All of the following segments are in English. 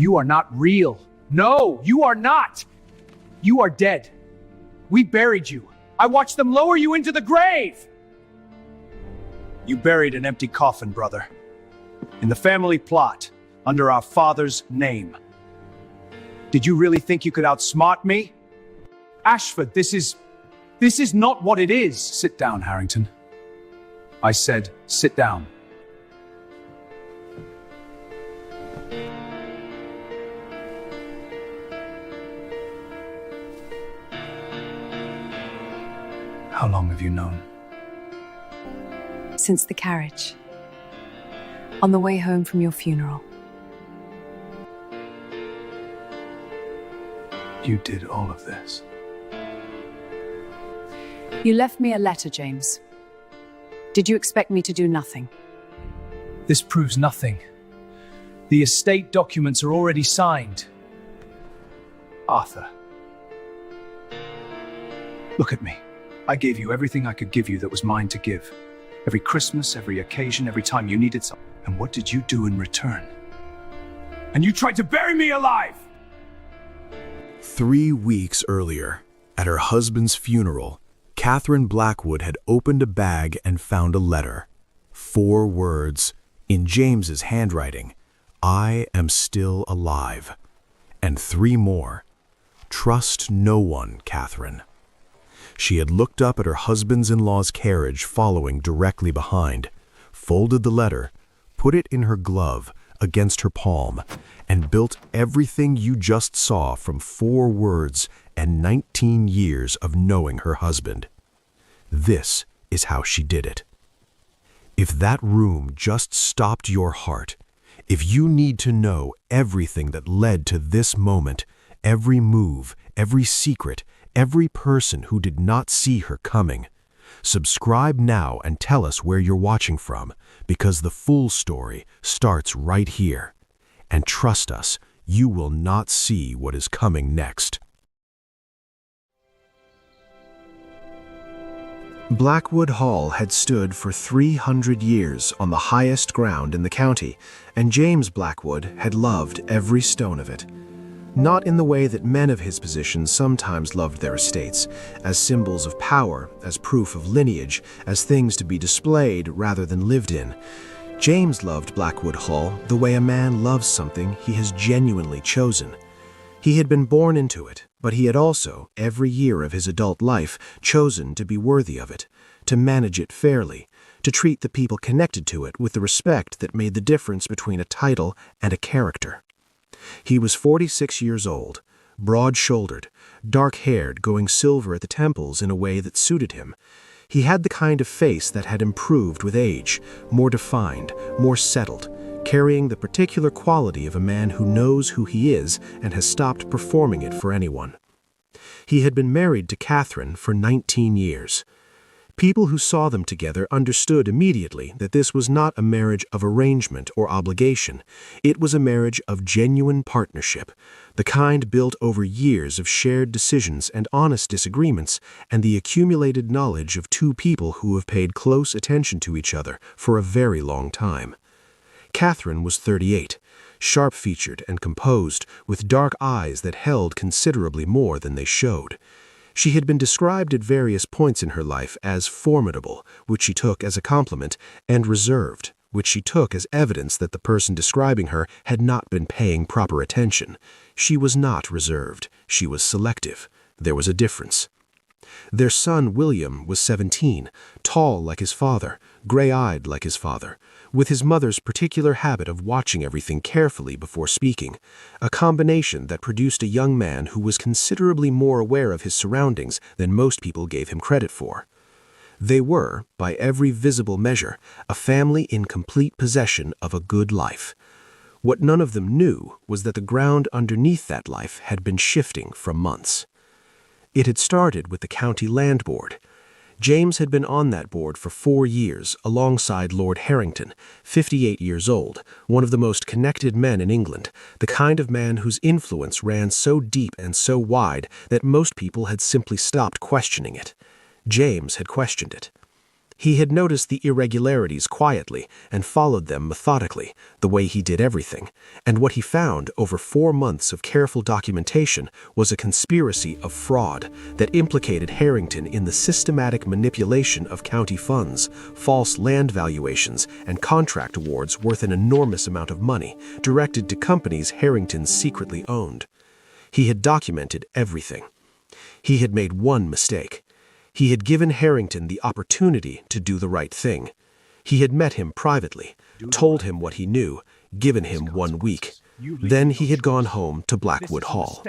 You are not real. No, you are not. You are dead. We buried you. I watched them lower you into the grave. You buried an empty coffin, brother. In the family plot, under our father's name. Did you really think you could outsmart me? Ashford, this is not what it is. Sit down, Harrington. I said, sit down. How long have you known? Since the carriage. On the way home from your funeral. You did all of this. You left me a letter, James. Did you expect me to do nothing? This proves nothing. The estate documents are already signed. Arthur. Look at me. I gave you everything I could give you that was mine to give. Every Christmas, every occasion, every time you needed something. And what did you do in return? And you tried to bury me alive! 3 weeks earlier, at her husband's funeral, Catherine Blackwood had opened a bag and found a letter. 4 words, in James's handwriting, "I am still alive." And 3 more, "Trust no one, Catherine." She had looked up at her husband's-in-law's carriage following directly behind, folded the letter, put it in her glove against her palm, and built everything you just saw from 4 words and 19 years of knowing her husband. This is how she did it. If that room just stopped your heart, if you need to know everything that led to this moment, every move, every secret, every person who did not see her coming, subscribe now and tell us where you're watching from, because the full story starts right here. And trust us, you will not see what is coming next. Blackwood Hall had stood for 300 years on the highest ground in the county, and James Blackwood had loved every stone of it. Not in the way that men of his position sometimes loved their estates, as symbols of power, as proof of lineage, as things to be displayed rather than lived in. James loved Blackwood Hall the way a man loves something he has genuinely chosen. He had been born into it, but he had also, every year of his adult life, chosen to be worthy of it, to manage it fairly, to treat the people connected to it with the respect that made the difference between a title and a character. He was 46 years old, broad-shouldered, dark-haired, going silver at the temples in a way that suited him. He had the kind of face that had improved with age, more defined, more settled, carrying the particular quality of a man who knows who he is and has stopped performing it for anyone. He had been married to Catherine for 19 years. People who saw them together understood immediately that this was not a marriage of arrangement or obligation. It was a marriage of genuine partnership, the kind built over years of shared decisions and honest disagreements, and the accumulated knowledge of 2 people who have paid close attention to each other for a very long time. Catherine was 38, sharp-featured and composed, with dark eyes that held considerably more than they showed. She had been described at various points in her life as formidable, which she took as a compliment, and reserved, which she took as evidence that the person describing her had not been paying proper attention. She was not reserved. She was selective. There was a difference. Their son, William, was 17, tall like his father, gray-eyed like his father, with his mother's particular habit of watching everything carefully before speaking, a combination that produced a young man who was considerably more aware of his surroundings than most people gave him credit for. They were, by every visible measure, a family in complete possession of a good life. What none of them knew was that the ground underneath that life had been shifting for months. It had started with the County Land Board. James had been on that board for 4 years alongside Lord Harrington, 58 years old, one of the most connected men in England, the kind of man whose influence ran so deep and so wide that most people had simply stopped questioning it. James had questioned it. He had noticed the irregularities quietly and followed them methodically, the way he did everything, and what he found over 4 months of careful documentation was a conspiracy of fraud that implicated Harrington in the systematic manipulation of county funds, false land valuations, and contract awards worth an enormous amount of money directed to companies Harrington secretly owned. He had documented everything. He had made one mistake. He had given Harrington the opportunity to do the right thing. He had met him privately, told him what he knew, given him 1 week. Then he had gone home to Blackwood Hall.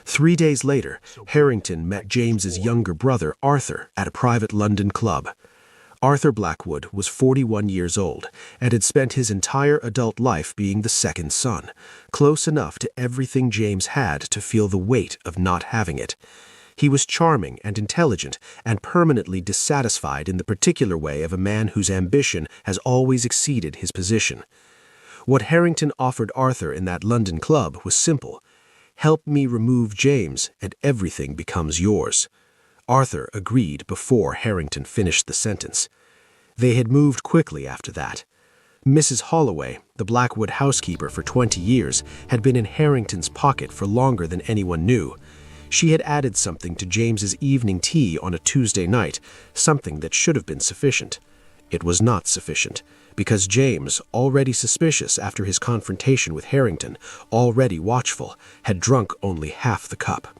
3 days later, Harrington met James's younger brother, Arthur, at a private London club. Arthur Blackwood was 41 years old and had spent his entire adult life being the second son, close enough to everything James had to feel the weight of not having it. He was charming and intelligent and permanently dissatisfied in the particular way of a man whose ambition has always exceeded his position. What Harrington offered Arthur in that London club was simple. Help me remove James and everything becomes yours. Arthur agreed before Harrington finished the sentence. They had moved quickly after that. Mrs. Holloway, the Blackwood housekeeper for 20 years, had been in Harrington's pocket for longer than anyone knew. She had added something to James's evening tea on a Tuesday night, something that should have been sufficient. It was not sufficient, because James, already suspicious after his confrontation with Harrington, already watchful, had drunk only half the cup.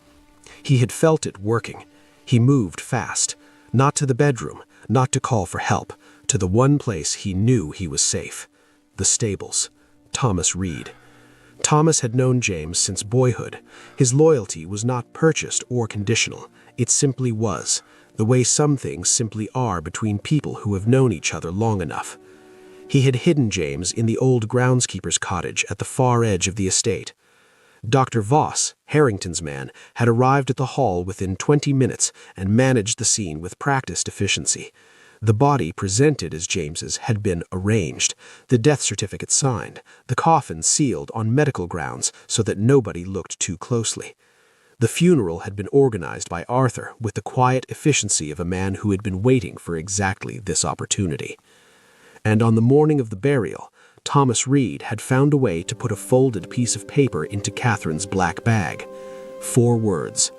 He had felt it working. He moved fast, not to the bedroom, not to call for help, to the one place he knew he was safe, the stables. Thomas Reed. Thomas had known James since boyhood. His loyalty was not purchased or conditional. It simply was, the way some things simply are between people who have known each other long enough. He had hidden James in the old groundskeeper's cottage at the far edge of the estate. Dr. Voss, Harrington's man, had arrived at the hall within 20 minutes and managed the scene with practiced efficiency. The body presented as James's had been arranged, the death certificate signed, the coffin sealed on medical grounds so that nobody looked too closely. The funeral had been organized by Arthur with the quiet efficiency of a man who had been waiting for exactly this opportunity. And on the morning of the burial, Thomas Reed had found a way to put a folded piece of paper into Catherine's black bag. 4 words: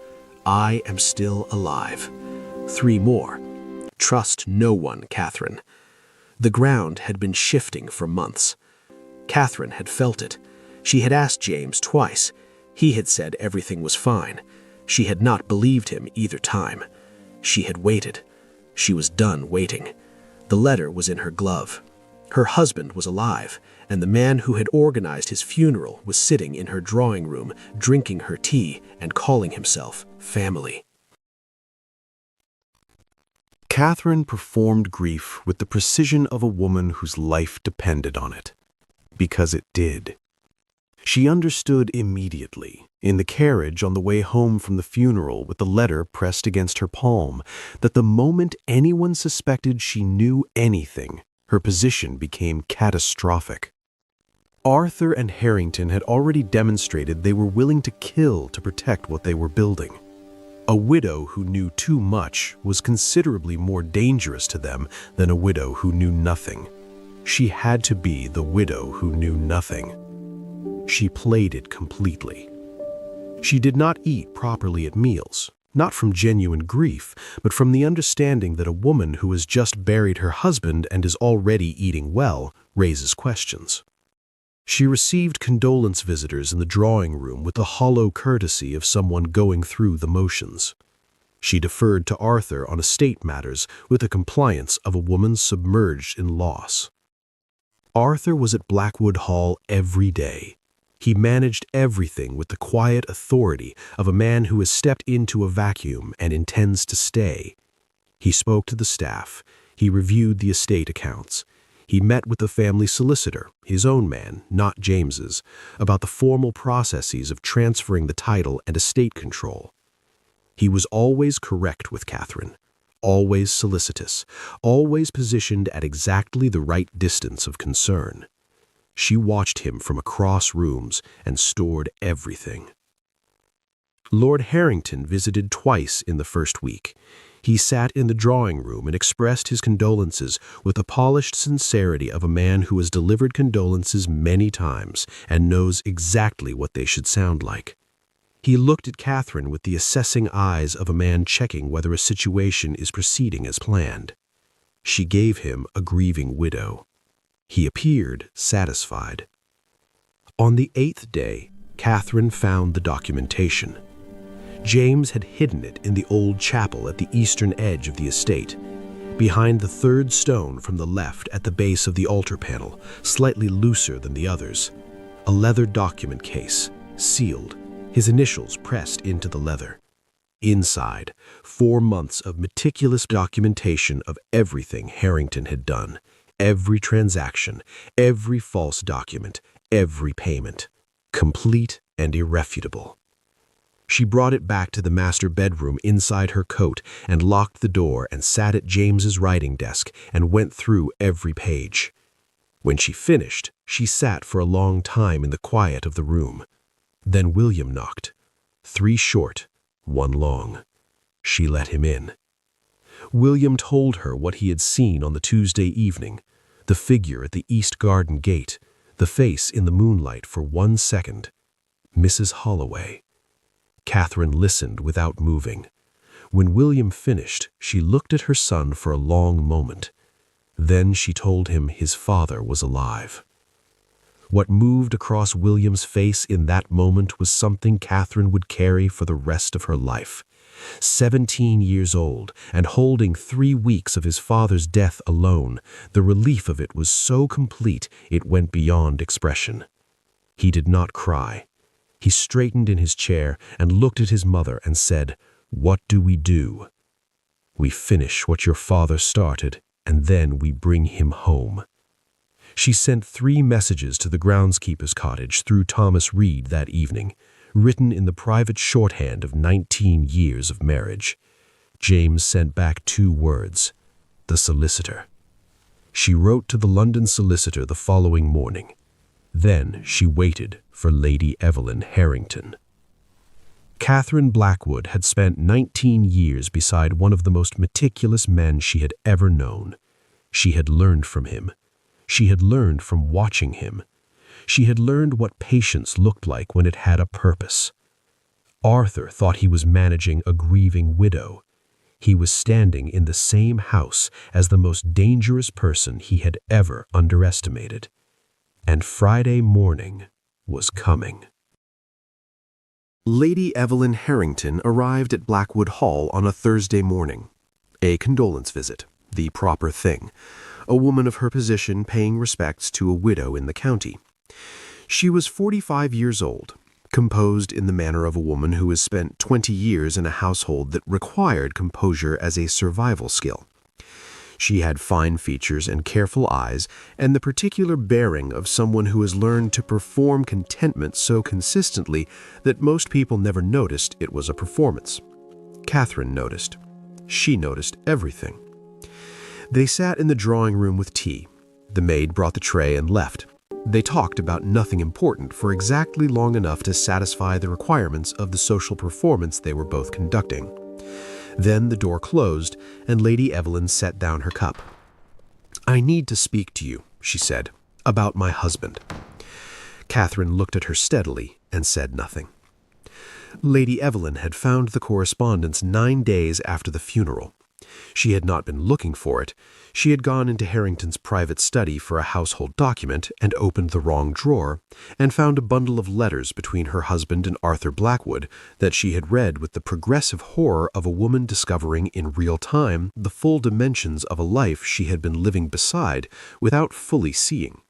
I am still alive. 3 more: trust no one, Catherine. The ground had been shifting for months. Catherine had felt it. She had asked James twice. He had said everything was fine. She had not believed him either time. She had waited. She was done waiting. The letter was in her glove. Her husband was alive, and the man who had organized his funeral was sitting in her drawing room, drinking her tea and calling himself family. Catherine performed grief with the precision of a woman whose life depended on it. Because it did. She understood immediately, in the carriage on the way home from the funeral with the letter pressed against her palm, that the moment anyone suspected she knew anything, her position became catastrophic. Arthur and Harrington had already demonstrated they were willing to kill to protect what they were building. A widow who knew too much was considerably more dangerous to them than a widow who knew nothing. She had to be the widow who knew nothing. She played it completely. She did not eat properly at meals, not from genuine grief, but from the understanding that a woman who has just buried her husband and is already eating well raises questions. She received condolence visitors in the drawing room with the hollow courtesy of someone going through the motions. She deferred to Arthur on estate matters with the compliance of a woman submerged in loss. Arthur was at Blackwood Hall every day. He managed everything with the quiet authority of a man who has stepped into a vacuum and intends to stay. He spoke to the staff. He reviewed the estate accounts. He met with the family solicitor, his own man, not James's, about the formal processes of transferring the title and estate control. He was always correct with Catherine, always solicitous, always positioned at exactly the right distance of concern. She watched him from across rooms and stored everything. Lord Harrington visited twice in the first week. He sat in the drawing room and expressed his condolences with the polished sincerity of a man who has delivered condolences many times and knows exactly what they should sound like. He looked at Catherine with the assessing eyes of a man checking whether a situation is proceeding as planned. She gave him a grieving widow. He appeared satisfied. On the 8th day, Catherine found the documentation. James had hidden it in the old chapel at the eastern edge of the estate, behind the 3rd stone from the left at the base of the altar panel, slightly looser than the others. A leather document case, sealed, his initials pressed into the leather. Inside, 4 months of meticulous documentation of everything Harrington had done, every transaction, every false document, every payment, complete and irrefutable. She brought it back to the master bedroom inside her coat and locked the door and sat at James's writing desk and went through every page. When she finished, she sat for a long time in the quiet of the room. Then William knocked. 3 short, 1 long. She let him in. William told her what he had seen on the Tuesday evening, the figure at the east garden gate, the face in the moonlight for 1 second. Mrs. Holloway. Catherine listened without moving. When William finished, she looked at her son for a long moment. Then she told him his father was alive. What moved across William's face in that moment was something Catherine would carry for the rest of her life. 17 years old and holding 3 weeks of his father's death alone, the relief of it was so complete it went beyond expression. He did not cry. He straightened in his chair and looked at his mother and said, "What do? We finish what your father started, and then we bring him home." She sent 3 messages to the groundskeeper's cottage through Thomas Reed that evening, written in the private shorthand of 19 years of marriage. James sent back 2 words, "The solicitor." She wrote to the London solicitor the following morning. Then she waited for Lady Evelyn Harrington. Catherine Blackwood had spent 19 years beside one of the most meticulous men she had ever known. She had learned from him. She had learned from watching him. She had learned what patience looked like when it had a purpose. Arthur thought he was managing a grieving widow. He was standing in the same house as the most dangerous person he had ever underestimated. And Friday morning was coming. Lady Evelyn Harrington arrived at Blackwood Hall on a Thursday morning. A condolence visit, the proper thing. A woman of her position paying respects to a widow in the county. She was 45 years old, composed in the manner of a woman who has spent 20 years in a household that required composure as a survival skill. She had fine features and careful eyes, and the particular bearing of someone who has learned to perform contentment so consistently that most people never noticed it was a performance. Catherine noticed. She noticed everything. They sat in the drawing room with tea. The maid brought the tray and left. They talked about nothing important for exactly long enough to satisfy the requirements of the social performance they were both conducting. Then the door closed, and Lady Evelyn set down her cup. "I need to speak to you," she said, "about my husband." Catherine looked at her steadily and said nothing. Lady Evelyn had found the correspondence 9 days after the funeral. She had not been looking for it. She had gone into Harrington's private study for a household document and opened the wrong drawer, and found a bundle of letters between her husband and Arthur Blackwood that she had read with the progressive horror of a woman discovering in real time the full dimensions of a life she had been living beside without fully seeing.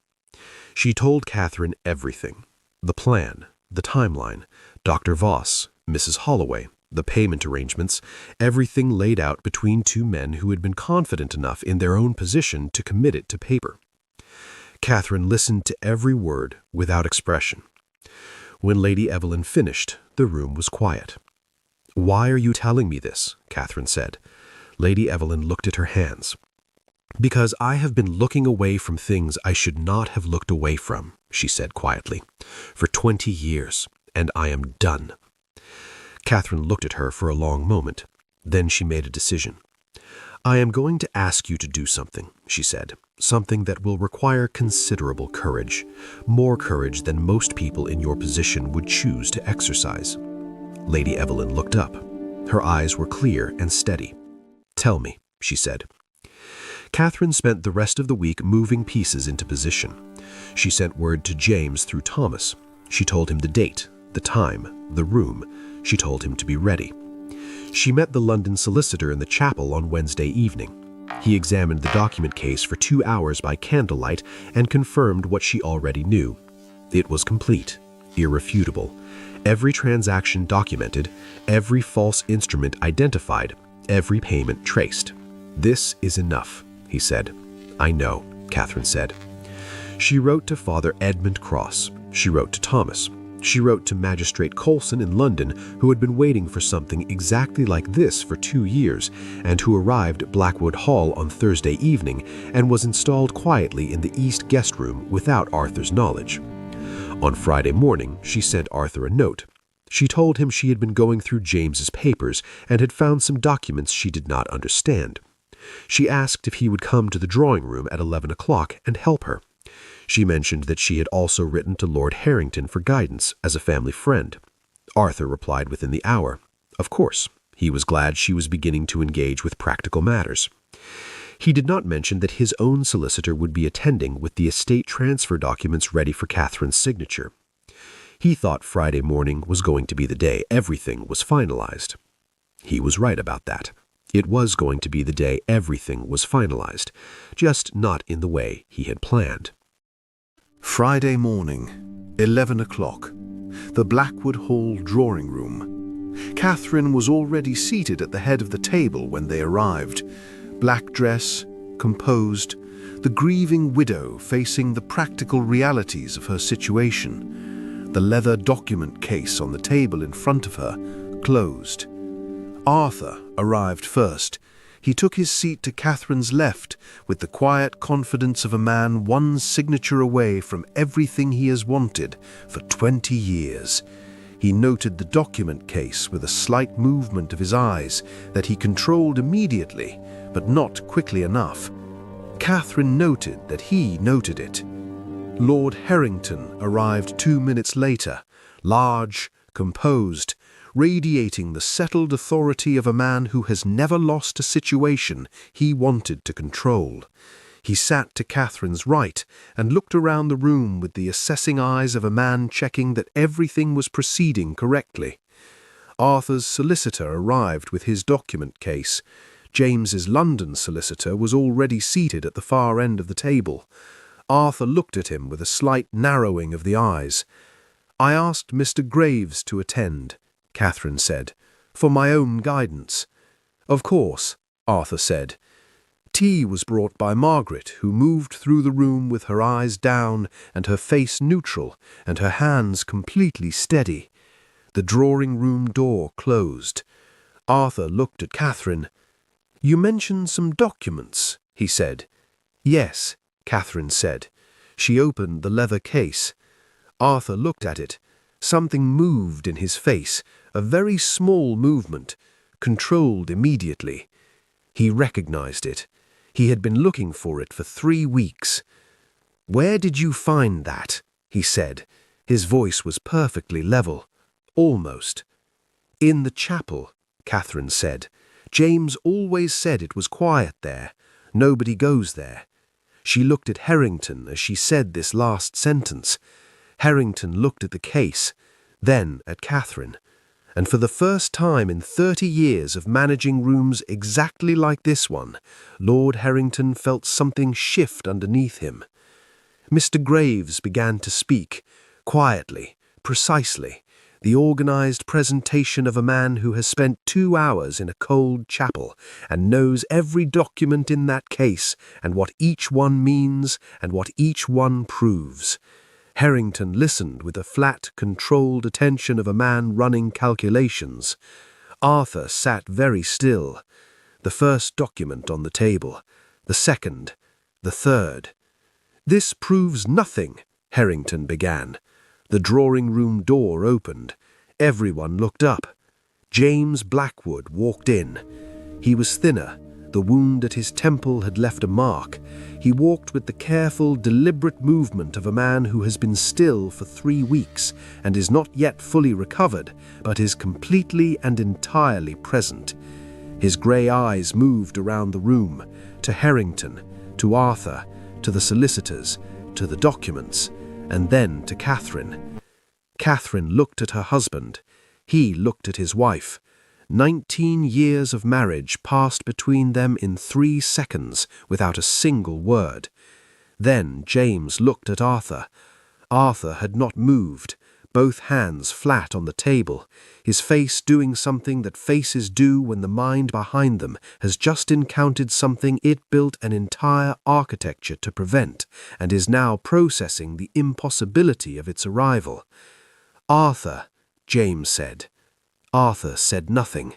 She told Catherine everything: the plan, the timeline, Dr. Voss, Mrs. Holloway, the payment arrangements, everything laid out between 2 men who had been confident enough in their own position to commit it to paper. Catherine listened to every word without expression. When Lady Evelyn finished, the room was quiet. "Why are you telling me this?" Catherine said. Lady Evelyn looked at her hands. "Because I have been looking away from things I should not have looked away from," she said quietly, "for 20 years, and I am done." Catherine looked at her for a long moment. Then she made a decision. "I am going to ask you to do something," she said. "Something that will require considerable courage. More courage than most people in your position would choose to exercise." Lady Evelyn looked up. Her eyes were clear and steady. "Tell me," she said. Catherine spent the rest of the week moving pieces into position. She sent word to James through Thomas. She told him the date, the time, the room. She told him to be ready. She met the London solicitor in the chapel on Wednesday evening. He examined the document case for 2 hours by candlelight and confirmed what she already knew. It was complete, irrefutable. Every transaction documented, every false instrument identified, every payment traced. "This is enough," he said. "I know," Catherine said. She wrote to Father Edmund Cross. She wrote to Thomas. She wrote to Magistrate Coulson in London, who had been waiting for something exactly like this for 2 years, and who arrived at Blackwood Hall on Thursday evening and was installed quietly in the East guest room without Arthur's knowledge. On Friday morning, she sent Arthur a note. She told him she had been going through James's papers and had found some documents she did not understand. She asked if he would come to the drawing room at 11 o'clock and help her. She mentioned that she had also written to Lord Harrington for guidance as a family friend. Arthur replied within the hour. Of course, he was glad she was beginning to engage with practical matters. He did not mention that his own solicitor would be attending with the estate transfer documents ready for Catherine's signature. He thought Friday morning was going to be the day everything was finalized. He was right about that. It was going to be the day everything was finalized, just not in the way he had planned. Friday morning, 11 o'clock, the Blackwood Hall drawing room. Catherine was already seated at the head of the table when they arrived. Black dress, composed, the grieving widow facing the practical realities of her situation. The leather document case on the table in front of her, closed. Arthur arrived first. He took his seat to Catherine's left with the quiet confidence of a man one signature away from everything he has wanted for 20 years. He noted the document case with a slight movement of his eyes that he controlled immediately, but not quickly enough. Catherine noted that he noted it. Lord Harrington arrived 2 minutes later, large, composed, radiating the settled authority of a man who has never lost a situation he wanted to control. He sat to Catherine's right and looked around the room with the assessing eyes of a man checking that everything was proceeding correctly. Arthur's solicitor arrived with his document case. James's London solicitor was already seated at the far end of the table. Arthur looked at him with a slight narrowing of the eyes. "I asked Mr. Graves to attend," Catherine said, "for my own guidance." "Of course," Arthur said. Tea was brought by Margaret, who moved through the room with her eyes down and her face neutral and her hands completely steady. The drawing-room door closed. Arthur looked at Catherine. "You mentioned some documents," he said. "Yes," Catherine said. She opened the leather case. Arthur looked at it. Something moved in his face, a very small movement, controlled immediately. He recognized it. He had been looking for it for 3 weeks. "Where did you find that?" he said. His voice was perfectly level. Almost. "In the chapel," Catherine said. "James always said it was quiet there. Nobody goes there." She looked at Harrington as she said this last sentence. Harrington looked at the case, then at Catherine. And for the first time in 30 years of managing rooms exactly like this one, Lord Harrington felt something shift underneath him. Mr. Graves began to speak, quietly, precisely, the organized presentation of a man who has spent 2 hours in a cold chapel and knows every document in that case and what each one means and what each one proves. Harrington listened with the flat, controlled attention of a man running calculations. Arthur sat very still. The first document on the table, the second, the third. "This proves nothing," Harrington began. The drawing-room door opened. Everyone looked up. James Blackwood walked in. He was thinner. The wound at his temple had left a mark. He walked with the careful, deliberate movement of a man who has been still for 3 weeks and is not yet fully recovered, but is completely and entirely present. His grey eyes moved around the room, to Harrington, to Arthur, to the solicitors, to the documents, and then to Catherine. Catherine looked at her husband. He looked at his wife. 19 years of marriage passed between them in 3 seconds without a single word. Then James looked at Arthur. Arthur had not moved, both hands flat on the table, his face doing something that faces do when the mind behind them has just encountered something it built an entire architecture to prevent and is now processing the impossibility of its arrival. "Arthur," James said. Arthur said nothing.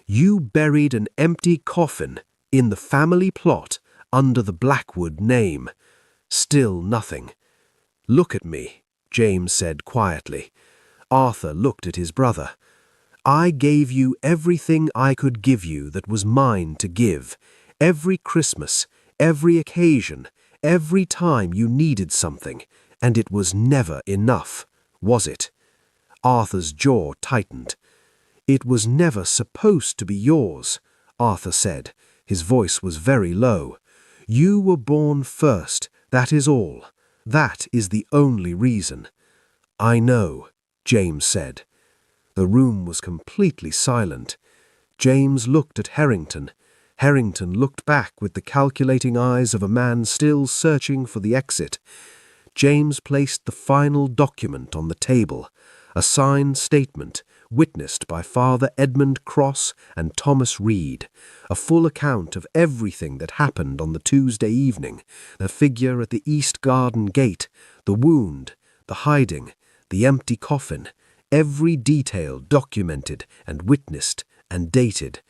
"You buried an empty coffin in the family plot under the Blackwood name." Still nothing. "Look at me," James said quietly. Arthur looked at his brother. "I gave you everything I could give you that was mine to give. Every Christmas, every occasion, every time you needed something, and it was never enough, was it?" Arthur's jaw tightened. "It was never supposed to be yours," Arthur said. His voice was very low. "You were born first, that is all. That is the only reason." "I know," James said. The room was completely silent. James looked at Harrington. Harrington looked back with the calculating eyes of a man still searching for the exit. James placed the final document on the table, a signed statement, witnessed by Father Edmund Cross and Thomas Reed, a full account of everything that happened on the Tuesday evening, the figure at the East Garden gate, the wound, the hiding, the empty coffin, every detail documented and witnessed and dated.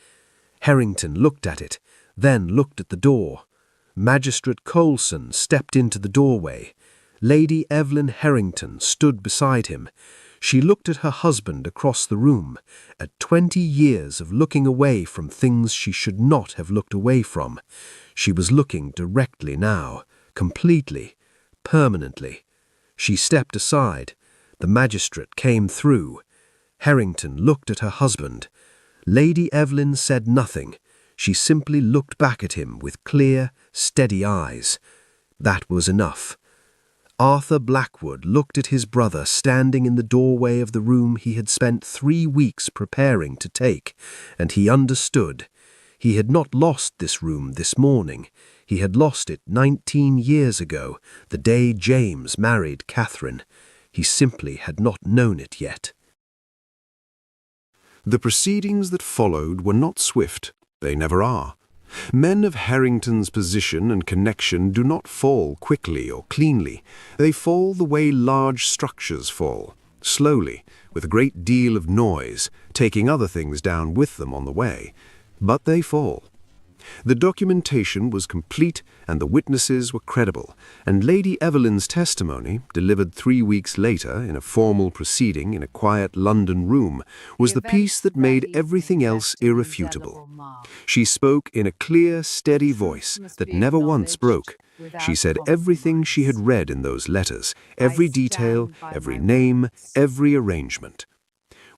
Harrington looked at it, then looked at the door. Magistrate Coulson stepped into the doorway. Lady Evelyn Harrington stood beside him. She looked at her husband across the room, at 20 years of looking away from things she should not have looked away from. She was looking directly now, completely, permanently. She stepped aside. The magistrate came through. Harrington looked at her husband. Lady Evelyn said nothing. She simply looked back at him with clear, steady eyes. That was enough. Arthur Blackwood looked at his brother standing in the doorway of the room he had spent 3 weeks preparing to take, and he understood. He had not lost this room this morning. He had lost it 19 years ago, the day James married Catherine. He simply had not known it yet. The proceedings that followed were not swift. They never are. Men of Harrington's position and connection do not fall quickly or cleanly. They fall the way large structures fall, slowly, with a great deal of noise, taking other things down with them on the way. But they fall. The documentation was complete and the witnesses were credible, and Lady Evelyn's testimony, delivered 3 weeks later in a formal proceeding in a quiet London room, was the piece that made everything else irrefutable. She spoke in a clear, steady voice that never once broke. She said everything she had read in those letters, every detail, every name, every arrangement.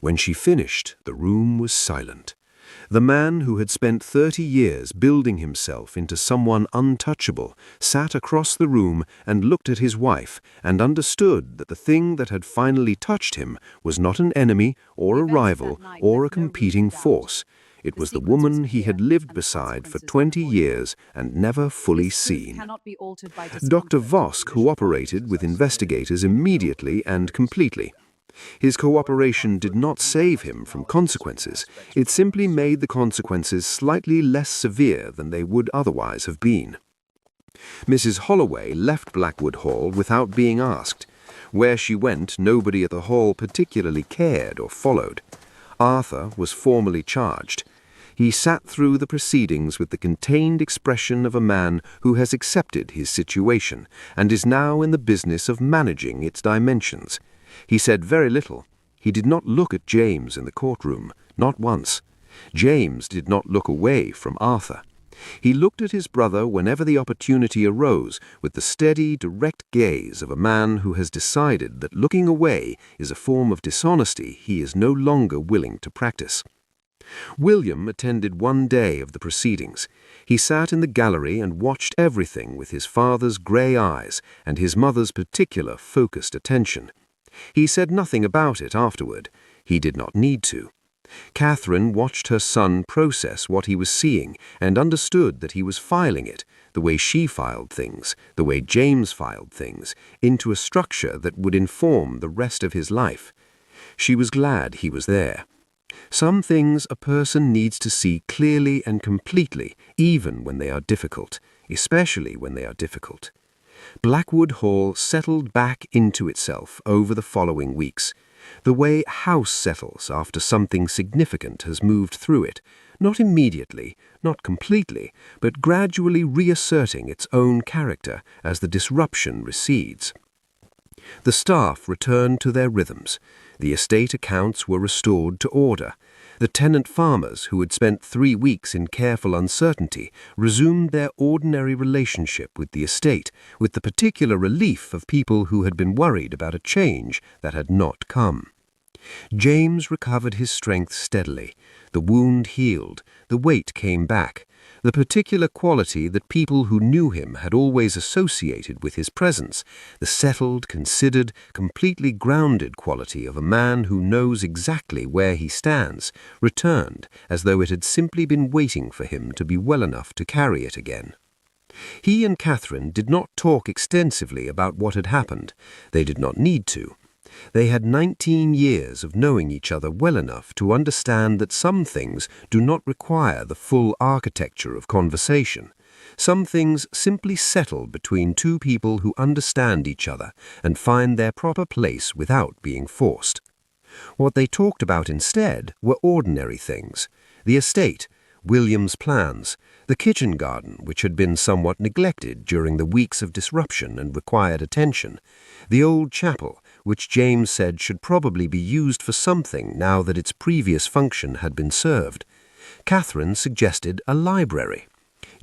When she finished, the room was silent. The man who had spent 30 years building himself into someone untouchable sat across the room and looked at his wife and understood that the thing that had finally touched him was not an enemy or a rival or a competing force. It was the woman he had lived beside for 20 years and never fully seen. Dr. Voss cooperated with investigators immediately and completely. His cooperation did not save him from consequences. It simply made the consequences slightly less severe than they would otherwise have been. Mrs. Holloway left Blackwood Hall without being asked. Where she went, nobody at the hall particularly cared or followed. Arthur was formally charged. He sat through the proceedings with the contained expression of a man who has accepted his situation and is now in the business of managing its dimensions. He said very little. He did not look at James in the courtroom, not once. James did not look away from Arthur. He looked at his brother whenever the opportunity arose with the steady, direct gaze of a man who has decided that looking away is a form of dishonesty he is no longer willing to practice. William attended one day of the proceedings. He sat in the gallery and watched everything with his father's grey eyes and his mother's particular focused attention. He said nothing about it afterward. He did not need to. Catherine watched her son process what he was seeing and understood that he was filing it, the way she filed things, the way James filed things, into a structure that would inform the rest of his life. She was glad he was there. Some things a person needs to see clearly and completely, even when they are difficult, especially when they are difficult. Blackwood Hall settled back into itself over the following weeks, the way a house settles after something significant has moved through it, not immediately, not completely, but gradually reasserting its own character as the disruption recedes. The staff returned to their rhythms. The estate accounts were restored to order. The tenant farmers, who had spent 3 weeks in careful uncertainty, resumed their ordinary relationship with the estate, with the particular relief of people who had been worried about a change that had not come. James recovered his strength steadily. The wound healed. The weight came back. The particular quality that people who knew him had always associated with his presence, the settled, considered, completely grounded quality of a man who knows exactly where he stands, returned as though it had simply been waiting for him to be well enough to carry it again. He and Catherine did not talk extensively about what had happened. They did not need to. They had 19 years of knowing each other well enough to understand that some things do not require the full architecture of conversation. Some things simply settle between two people who understand each other and find their proper place without being forced. What they talked about instead were ordinary things: the estate, William's plans, the kitchen garden, which had been somewhat neglected during the weeks of disruption and required attention, the old chapel, which James said should probably be used for something now that its previous function had been served. Catherine suggested a library.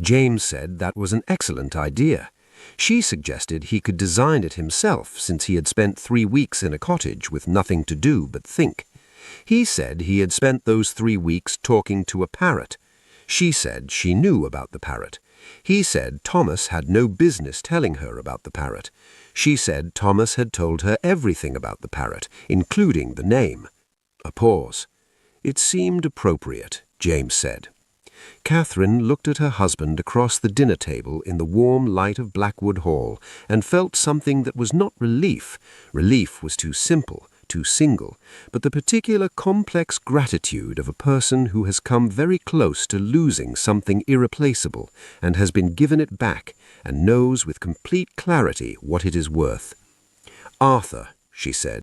James said that was an excellent idea. She suggested he could design it himself, since he had spent 3 weeks in a cottage with nothing to do but think. He said he had spent those 3 weeks talking to a parrot. She said she knew about the parrot. He said Thomas had no business telling her about the parrot. She said Thomas had told her everything about the parrot, including the name. A pause. It seemed appropriate, James said. Catherine looked at her husband across the dinner table in the warm light of Blackwood Hall and felt something that was not relief. Relief was too simple, too single, but the particular complex gratitude of a person who has come very close to losing something irreplaceable and has been given it back and knows with complete clarity what it is worth. "Arthur," she said,